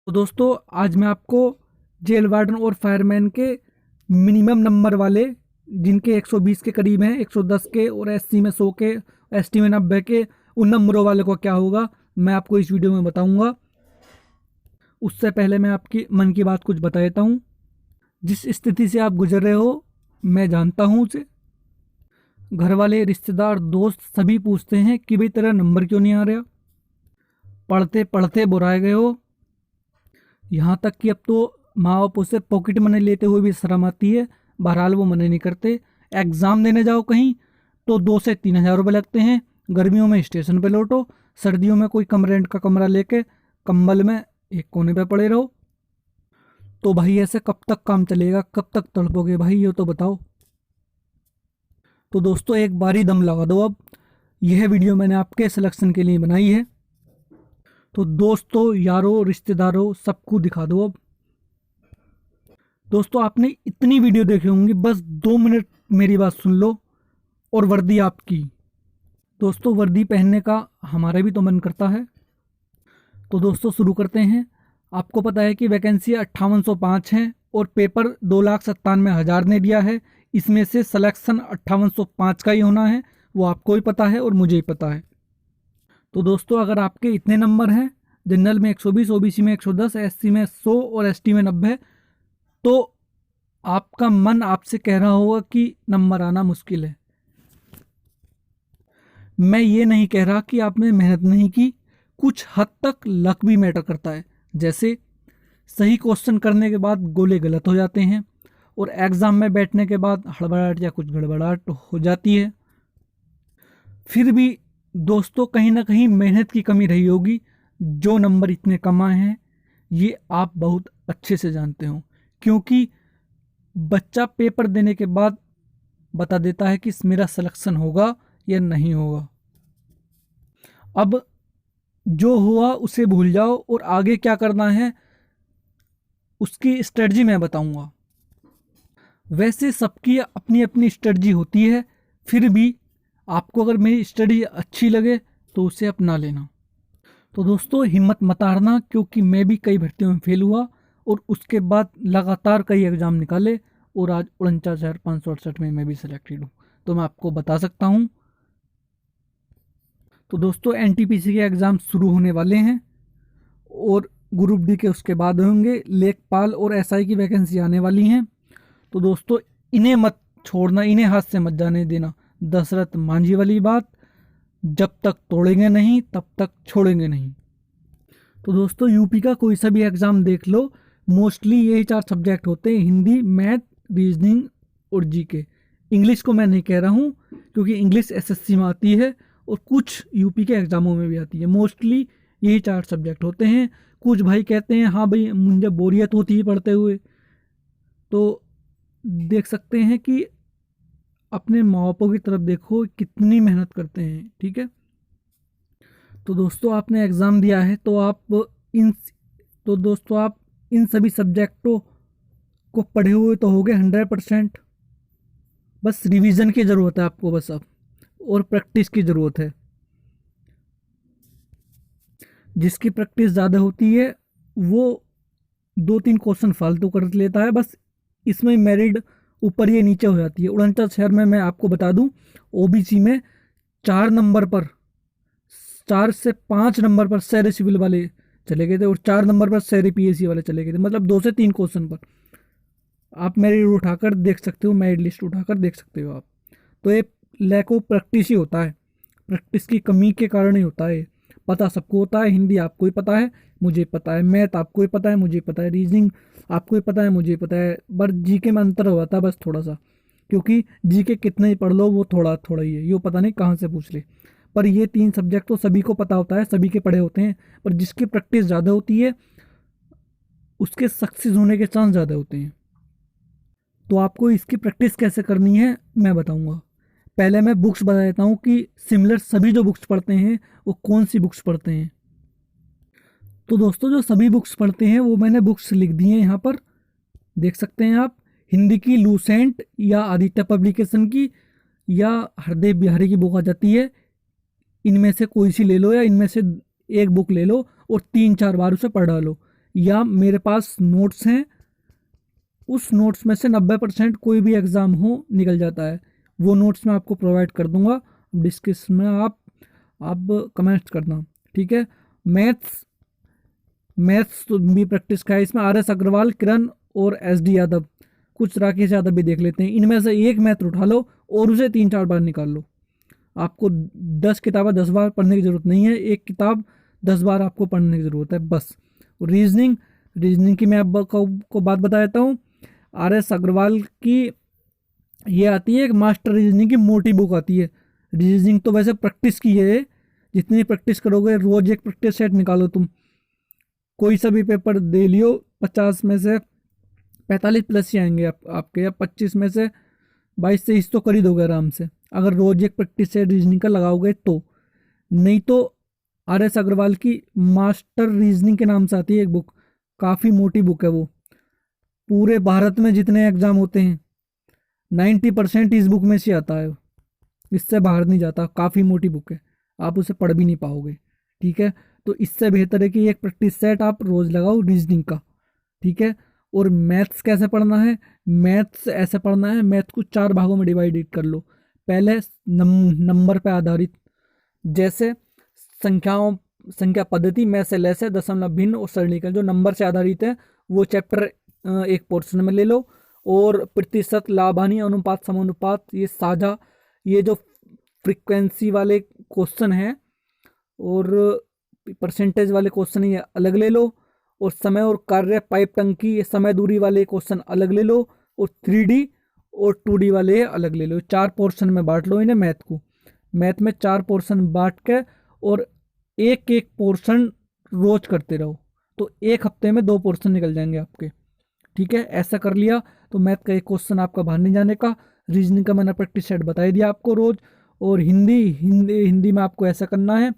तो दोस्तों आज मैं आपको जेल वार्डन और फायरमैन के मिनिमम नंबर वाले जिनके 120 के करीब हैं, 110 के और एससी में 100 के, एसटी में 90 के, उन नंबरों वाले को क्या होगा मैं आपको इस वीडियो में बताऊंगा। उससे पहले मैं आपकी मन की बात कुछ बता देता हूँ। जिस स्थिति से आप गुजर रहे हो मैं जानता हूँ उसे। घर वाले, रिश्तेदार, दोस्त सभी पूछते हैं कि भाई तेरा नंबर क्यों नहीं आ रहा, पढ़ते पढ़ते बुराए गए हो। यहाँ तक कि अब तो माँ बाप से पॉकेट मनी लेते हुए भी शर्म आती है। बहरहाल वो मना नहीं करते। एग्ज़ाम देने जाओ कहीं तो 2 से 3 हज़ार रुपये लगते हैं। गर्मियों में स्टेशन पे लौटो, सर्दियों में कोई कम रेंट का कमरा लेके कंबल में एक कोने पे पड़े रहो। तो भाई ऐसे कब तक काम चलेगा, कब तक तड़पोगे भाई, ये तो बताओ। तो दोस्तों एक बारी दम लगा दो अब। यह वीडियो मैंने आपके सिलेक्शन के लिए बनाई है, तो दोस्तों, यारों, रिश्तेदारों सबको दिखा दो अब। दोस्तों आपने इतनी वीडियो देखी होंगी, बस 2 मिनट मेरी बात सुन लो और वर्दी आपकी। दोस्तों वर्दी पहनने का हमारा भी तो मन करता है। तो दोस्तों शुरू करते हैं। आपको पता है कि वैकेंसी 5805 है और पेपर 2,97,000 ने दिया है। इसमें से सिलेक्शन 5805 का ही होना है, वो आपको भी पता है और मुझे ही पता है। तो दोस्तों अगर आपके इतने नंबर हैं, जनरल में 120, ओबीसी में 110, एससी में 100 और एसटी में 90, तो आपका मन आपसे कह रहा होगा कि नंबर आना मुश्किल है। मैं ये नहीं कह रहा कि आपने मेहनत नहीं की, कुछ हद तक लक भी मैटर करता है। जैसे सही क्वेश्चन करने के बाद गोले गलत हो जाते हैं और एग्ज़ाम में बैठने के बाद हड़बड़ाहट या कुछ गड़बड़ाहट हो जाती है। फिर भी दोस्तों कहीं ना कहीं मेहनत की कमी रही होगी, जो नंबर इतने कम आए हैं ये आप बहुत अच्छे से जानते हो। क्योंकि बच्चा पेपर देने के बाद बता देता है कि मेरा सिलेक्शन होगा या नहीं होगा। अब जो हुआ उसे भूल जाओ और आगे क्या करना है उसकी स्ट्रेटजी मैं बताऊंगा। वैसे सबकी अपनी अपनी स्ट्रेटजी होती है, फिर भी आपको अगर मेरी स्टडी अच्छी लगे तो उसे अपना लेना। तो दोस्तों हिम्मत मत हारना, क्योंकि मैं भी कई भर्तियों में फेल हुआ और उसके बाद लगातार कई एग्ज़ाम निकाले और आज 49,568 में मैं भी सिलेक्टेड हूँ, तो मैं आपको बता सकता हूँ। तो दोस्तों एनटीपीसी के एग्ज़ाम शुरू होने वाले हैं और ग्रुप डी के उसके बाद होंगे। लेखपाल और एसआई की वैकेंसी आने वाली हैं। तो दोस्तों इन्हें मत छोड़ना, इन्हें हाथ से मत जाने देना। दशरथ मांझी वाली बात, जब तक तोड़ेंगे नहीं तब तक छोड़ेंगे नहीं। तो दोस्तों यूपी का कोई सा भी एग्ज़ाम देख लो, मोस्टली यही 4 सब्जेक्ट होते हैं: हिंदी, मैथ, रीजनिंग और जीके। इंग्लिश को मैं नहीं कह रहा हूँ क्योंकि इंग्लिश एसएससी में आती है और कुछ यूपी के एग्ज़ामों में भी आती है। मोस्टली यही 4 सब्जेक्ट होते हैं। कुछ भाई कहते हैं हाँ भाई मुझे बोरियत होती है पढ़ते हुए, तो देख सकते हैं कि अपने माँ बापों की तरफ देखो कितनी मेहनत करते हैं। ठीक है, तो दोस्तों आपने एग्ज़ाम दिया है तो इन आप इन सभी सब्जेक्टों को पढ़े हुए तो होगे 100%। बस रिवीजन की ज़रूरत है आपको बस अब, और प्रैक्टिस की ज़रूरत है। जिसकी प्रैक्टिस ज़्यादा होती है वो 2-3 क्वेश्चन फालतू कर लेता है, बस इसमें मेरिट ऊपर ये नीचे हो जाती है। 49 शहर में मैं आपको बता दूं, ओबीसी में 4 नंबर पर, 4 से 5 नंबर पर शहरी सिविल वाले चले गए थे और 4 नंबर पर शहरी पीएससी वाले चले गए थे। मतलब 2 से 3 क्वेश्चन पर आप मेरिट उठाकर देख सकते हो, मेरिट लिस्ट उठाकर देख सकते हो आप। तो ये लैक ऑफ प्रैक्टिस ही होता है, प्रैक्टिस की कमी के कारण ही होता है। पता सबको होता है, हिंदी आपको ही पता है, मुझे पता है, मैथ आपको ही पता है, मुझे पता है, रीजनिंग आपको ही पता है, मुझे पता है। बस जीके में अंतर हो जाता है बस थोड़ा सा, क्योंकि जीके कितना ही पढ़ लो वो थोड़ा थोड़ा ही है, ये पता नहीं कहाँ से पूछ ले। पर ये 3 सब्जेक्ट तो सभी को पता होता है, सभी के पढ़े होते हैं। पर जिसकी प्रैक्टिस ज़्यादा होती है उसके सक्सेस होने के चांस ज़्यादा होते हैं। तो आपको इसकी प्रैक्टिस कैसे करनी है मैं बताऊंगा। पहले मैं बुक्स बता देता हूँ कि सिमिलर सभी जो बुक्स पढ़ते हैं वो कौन सी बुक्स पढ़ते हैं। तो दोस्तों जो सभी बुक्स पढ़ते हैं वो मैंने बुक्स लिख दी हैं यहाँ पर, देख सकते हैं आप। हिंदी की लूसेंट या आदित्य पब्लिकेशन की या हरदेव बिहारी की बुक आ जाती है, इनमें से कोई सी ले लो या इनमें से एक बुक ले लो और 3-4 बार उसे पढ़ डालो। या मेरे पास नोट्स हैं, उस नोट्स में से 90% कोई भी एग्ज़ाम हो निकल जाता है। वो नोट्स मैं आपको प्रोवाइड कर दूंगा डिस्क्रिप्शन में, आप कमेंट्स करना, ठीक है। मैथ्स मैथ्स तो भी प्रैक्टिस का है इसमें। RS अग्रवाल, किरण और SD यादव, कुछ राकेश यादव भी देख लेते हैं। इनमें से एक मैथ उठा लो और उसे 3-4 बार निकाल लो। आपको 10 किताबें 10 बार पढ़ने की ज़रूरत नहीं है, एक किताब 10 बार आपको पढ़ने की ज़रूरत है बस। रीजनिंग की मैं आपको बात बता देता हूँ। RS अग्रवाल की ये आती है एक मास्टर रीजनिंग की मोटी बुक आती है। रीजनिंग तो वैसे प्रैक्टिस की है, जितनी प्रैक्टिस करोगे, रोज एक प्रैक्टिस सेट निकालो तुम, कोई सा भी पेपर दे लियो, 50 में से 45 प्लस ही आएंगे आपके, या 25 में से 22-23 तो कर ही दोगे आराम से, अगर रोज एक प्रैक्टिस सेट रीजनिंग का लगाओगे तो। नहीं तो RS अग्रवाल की मास्टर रीजनिंग के नाम से आती है एक बुक, काफ़ी मोटी बुक है वो। पूरे भारत में जितने एग्जाम होते हैं 90% इस बुक में से आता है, इससे बाहर नहीं जाता। काफ़ी मोटी बुक है, आप उसे पढ़ भी नहीं पाओगे, ठीक है। तो इससे बेहतर है कि एक प्रैक्टिस सेट आप रोज़ लगाओ रीजनिंग का, ठीक है। और मैथ्स कैसे पढ़ना है? मैथ्स ऐसे पढ़ना है, मैथ को 4 भागों में डिवाइडेड कर लो। पहले नंबर पे आधारित, जैसे संख्या पद्धति, में से ले से, दशमलव, भिन्न और सरलीकरण, जो नंबर से आधारित है वो चैप्टर एक पोर्शन में ले लो। और प्रतिशत, लाभ हानि, अनुपात, समानुपात, ये साझा, ये जो फ्रीक्वेंसी वाले क्वेश्चन हैं और परसेंटेज वाले क्वेश्चन ये अलग ले लो। और समय और कार्य, पाइप टंकी, ये समय दूरी वाले क्वेश्चन अलग ले लो। और 3D और 2D वाले अलग ले लो। 4 पोर्शन में बांट लो इन्हें, मैथ में 4 पोर्शन बांट के, और एक एक पोर्शन रोज करते रहो, तो एक हफ्ते में 2 पोर्शन निकल जाएंगे आपके, ठीक है। ऐसा कर लिया तो मैथ का एक क्वेश्चन आपका बाहर नहीं जाने का। रीजनिंग का मैंने प्रैक्टिस सेट बता ही दिया आपको रोज। और हिंदी में आपको ऐसा करना है।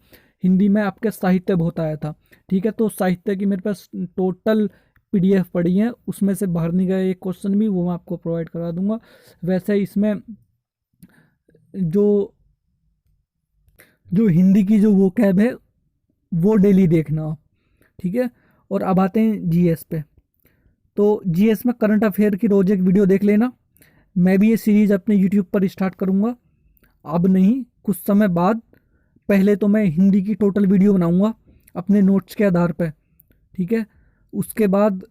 हिंदी में आपके साहित्य बहुत आया था, ठीक है। तो साहित्य की मेरे पास टोटल PDF पड़ी है, उसमें से बाहर नहीं गया एक क्वेश्चन भी, वो मैं आपको प्रोवाइड करा दूंगा। वैसे इसमें जो जो हिंदी की जो वोकैब है वो डेली देखना आप, ठीक है। और अब आते हैं GS पे। तो GS में करंट अफेयर की रोज एक वीडियो देख लेना। मैं भी ये सीरीज़ अपने YouTube पर स्टार्ट करूँगा, अब नहीं, कुछ समय बाद। पहले तो मैं हिंदी की टोटल वीडियो बनाऊँगा अपने नोट्स के आधार पर, ठीक है। उसके बाद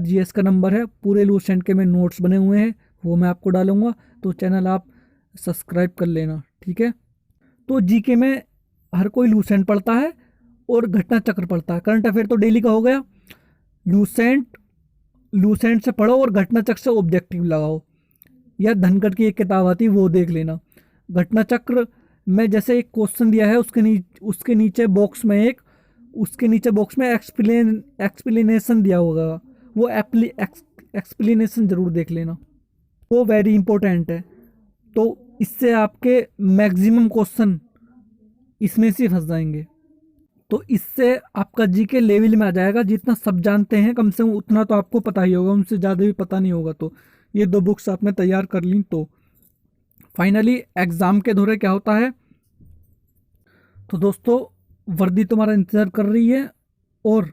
GS का नंबर है, पूरे लूसेंट के में नोट्स बने हुए हैं, वो मैं आपको डालूँगा। तो चैनल आप सब्सक्राइब कर लेना, ठीक है। तो GK में हर कोई लूसेंट पढ़ता है और घटना चक्र पढ़ता है। करंट अफेयर तो डेली का हो गया। लूसेंट से पढ़ो और घटना चक्र से ऑब्जेक्टिव लगाओ, या धनखड़ की एक किताब आती है वो देख लेना। घटना चक्र में जैसे एक क्वेश्चन दिया है, उसके नीचे बॉक्स में एक्सप्लेनेशन दिया होगा, वो एक्सप्लेनेशन जरूर देख लेना, वो वेरी इंपॉर्टेंट है। तो इससे आपके मैक्सिमम क्वेश्चन इसमें से फंस जाएंगे। तो इससे आपका GK लेवल में आ जाएगा। जितना सब जानते हैं कम से कम उतना तो आपको पता ही होगा, उनसे ज़्यादा भी पता नहीं होगा। तो ये 2 बुक्स आपने तैयार कर ली। तो फाइनली एग्ज़ाम के दौरे क्या होता है, तो दोस्तों वर्दी तुम्हारा इंतज़ार कर रही है, और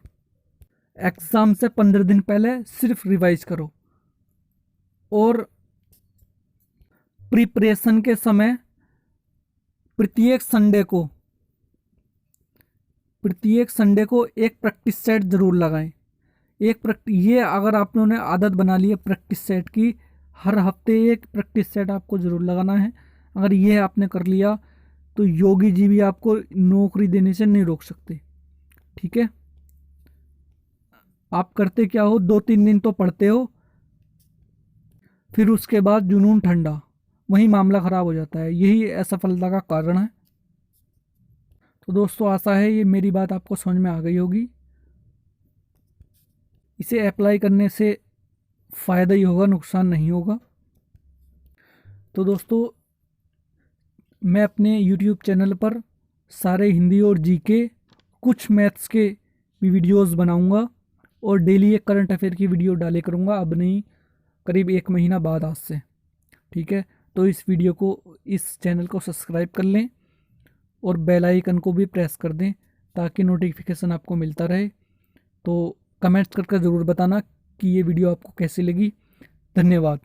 एग्ज़ाम से 15 दिन पहले सिर्फ रिवाइज करो। और प्रिपरेशन के समय प्रत्येक संडे को एक प्रैक्टिस सेट ज़रूर लगाएं। ये अगर आपने आदत बना ली है प्रैक्टिस सेट की, हर हफ्ते एक प्रैक्टिस सेट आपको ज़रूर लगाना है। अगर ये आपने कर लिया तो योगी जी भी आपको नौकरी देने से नहीं रोक सकते, ठीक है। आप करते क्या हो, 2-3 दिन तो पढ़ते हो, फिर उसके बाद जुनून ठंडा, वहीं मामला ख़राब हो जाता है। यही असफलता का कारण है। तो दोस्तों आशा है ये मेरी बात आपको समझ में आ गई होगी। इसे अप्लाई करने से फ़ायदा ही होगा, नुकसान नहीं होगा। तो दोस्तों मैं अपने YouTube चैनल पर सारे हिंदी और GK, कुछ मैथ्स के भी वीडियोस बनाऊंगा, और डेली एक करंट अफेयर की वीडियो डाले करूंगा। अब नहीं, करीब 1 महीना बाद आज से, ठीक है। तो इस चैनल को सब्सक्राइब कर लें और बेल आइकन को भी प्रेस कर दें, ताकि नोटिफिकेशन आपको मिलता रहे। तो कमेंट्स करके ज़रूर बताना कि ये वीडियो आपको कैसी लगी। धन्यवाद।